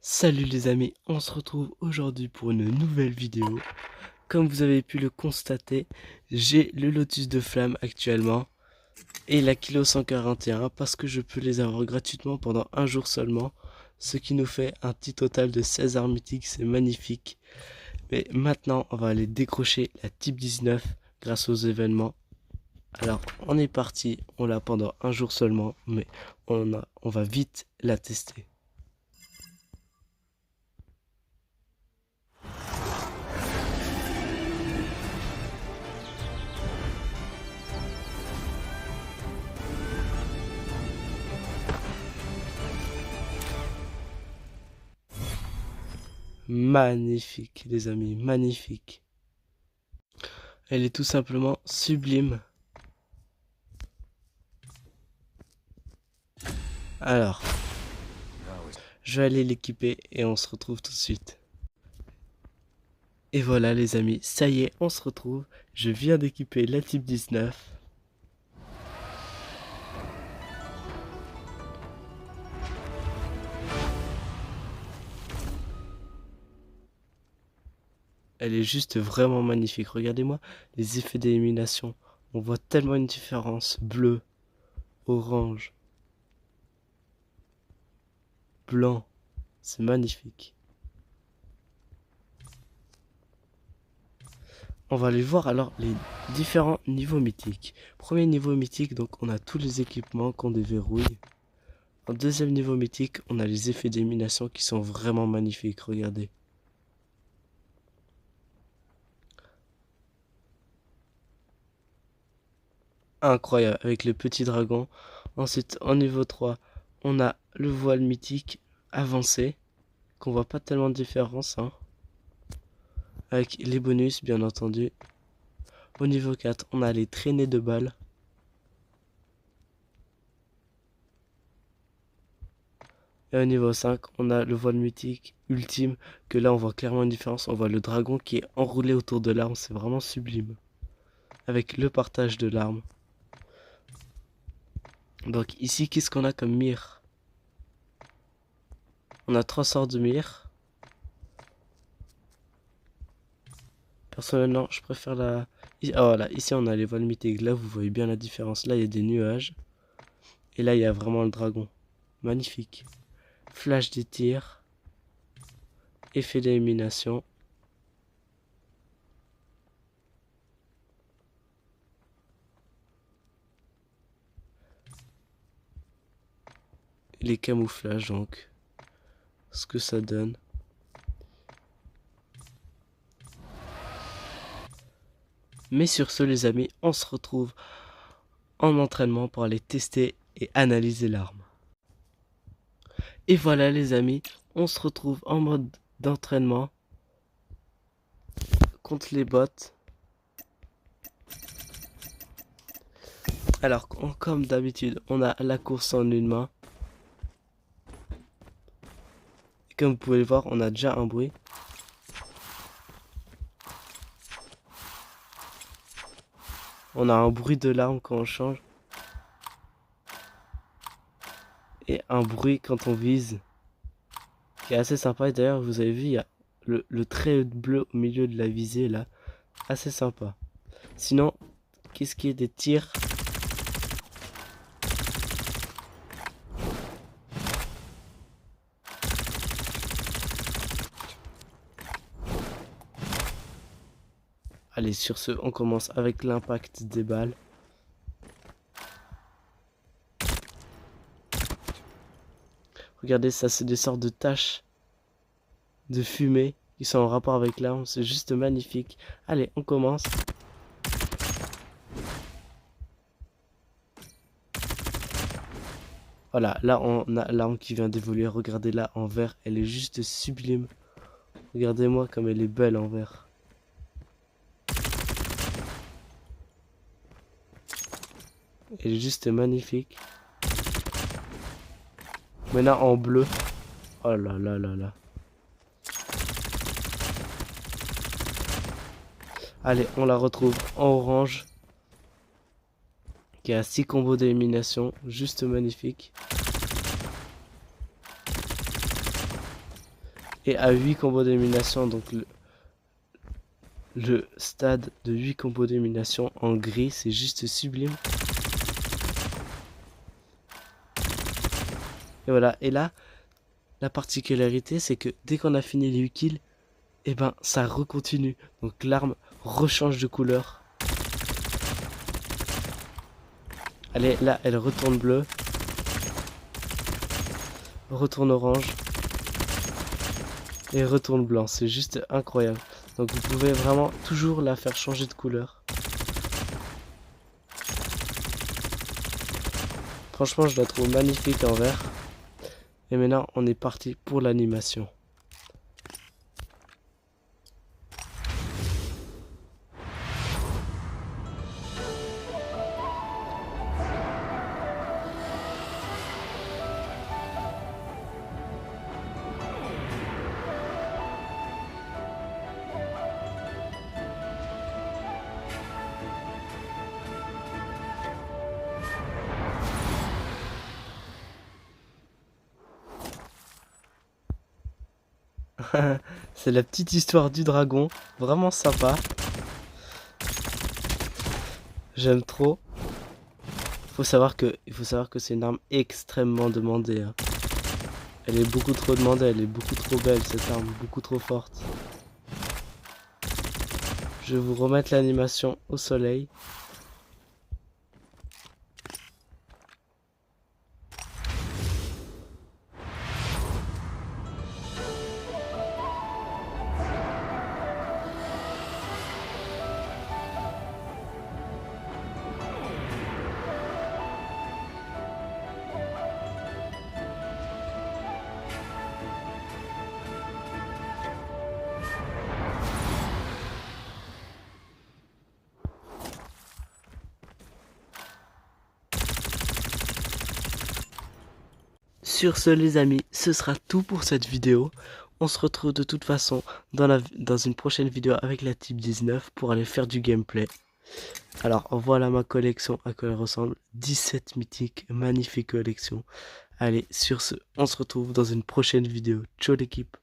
Salut les amis, on se retrouve aujourd'hui pour une nouvelle vidéo. Comme vous avez pu le constater, j'ai le Lotus de Flamme actuellement et la Kilo 141 parce que je peux les avoir gratuitement pendant un jour seulement, ce qui nous fait un petit total de 16 armes mythiques, c'est magnifique. Mais maintenant, on va aller décrocher la Type 19 grâce aux événements. Alors, on est parti, on l'a pendant un jour seulement, mais on va vite la tester. Magnifique, les amis, magnifique. Elle est tout simplement sublime. Alors, je vais aller l'équiper et on se retrouve tout de suite. Et voilà les amis, ça y est, on se retrouve. Je viens d'équiper la Type 19. Elle est juste vraiment magnifique. Regardez-moi les effets d'élimination. On voit tellement une différence. Bleu, orange, blanc. C'est magnifique. On va aller voir alors les différents niveaux mythiques. Premier niveau mythique, donc on a tous les équipements qu'on déverrouille. En deuxième niveau mythique, on a les effets d'élimination qui sont vraiment magnifiques. Regardez. Incroyable, avec le petit dragon. Ensuite, en niveau 3, on a le voile mythique avancé, qu'on voit pas tellement de différence, hein. Avec les bonus, bien entendu. Au niveau 4, on a les traînées de balles. Et au niveau 5, on a le voile mythique ultime, que là on voit clairement une différence. On voit le dragon qui est enroulé autour de l'arme, c'est vraiment sublime. Avec le partage de l'arme. Donc ici, qu'est-ce qu'on a comme mire? On a 3 sorts de mire. Personnellement, je préfère la... Ah, voilà, ici on a les voiles mythiques. Là, vous voyez bien la différence. Là, il y a des nuages. Et là, il y a vraiment le dragon. Magnifique. Flash des tirs. Effet d'élimination. Les camouflages, donc. Ce que ça donne. Mais sur ce, les amis, on se retrouve en entraînement pour aller tester et analyser l'arme. Et voilà, les amis, on se retrouve en mode d'entraînement contre les bots. Alors, comme d'habitude, on a la course en une main. Et comme vous pouvez le voir, on a déjà un bruit. On a un bruit de l'arme quand on change. Et un bruit quand on vise. Qui est assez sympa. Et d'ailleurs, vous avez vu, il y a le trait bleu au milieu de la visée là. Assez sympa. Sinon, qu'est-ce qui est des tirs? Allez, sur ce, on commence avec l'impact des balles. Regardez, ça, c'est des sortes de taches de fumée qui sont en rapport avec l'arme. C'est juste magnifique. Allez, on commence. Voilà, là, on a l'arme qui vient d'évoluer. Regardez là, en vert, elle est juste sublime. Regardez-moi comme elle est belle en vert. Elle est juste magnifique. Maintenant en bleu. Oh là là là là. Allez, on la retrouve en orange. Qui a 6 combos d'élimination. Juste magnifique. Et à 8 combos d'élimination, donc le stade de 8 combos d'élimination en gris, c'est juste sublime. Et voilà, et là, la particularité, c'est que dès qu'on a fini les 8 kills, et ben ça recontinue. Donc l'arme rechange de couleur. Allez, là, elle retourne bleue. Retourne orange. Et retourne blanc. C'est juste incroyable. Donc vous pouvez vraiment toujours la faire changer de couleur. Franchement, je la trouve magnifique en vert. Et maintenant, on est parti pour l'animation. C'est la petite histoire du dragon. Vraiment sympa. J'aime trop. Il faut savoir que c'est une arme extrêmement demandée. Hein. Elle est beaucoup trop demandée, elle est beaucoup trop belle cette arme, beaucoup trop forte. Je vais vous remettre l'animation au soleil. Sur ce les amis, ce sera tout pour cette vidéo. On se retrouve de toute façon dans une prochaine vidéo avec la Type 19 pour aller faire du gameplay. Alors voilà ma collection à quoi elle ressemble. 17 mythiques, magnifique collection. Allez, sur ce, on se retrouve dans une prochaine vidéo. Ciao l'équipe.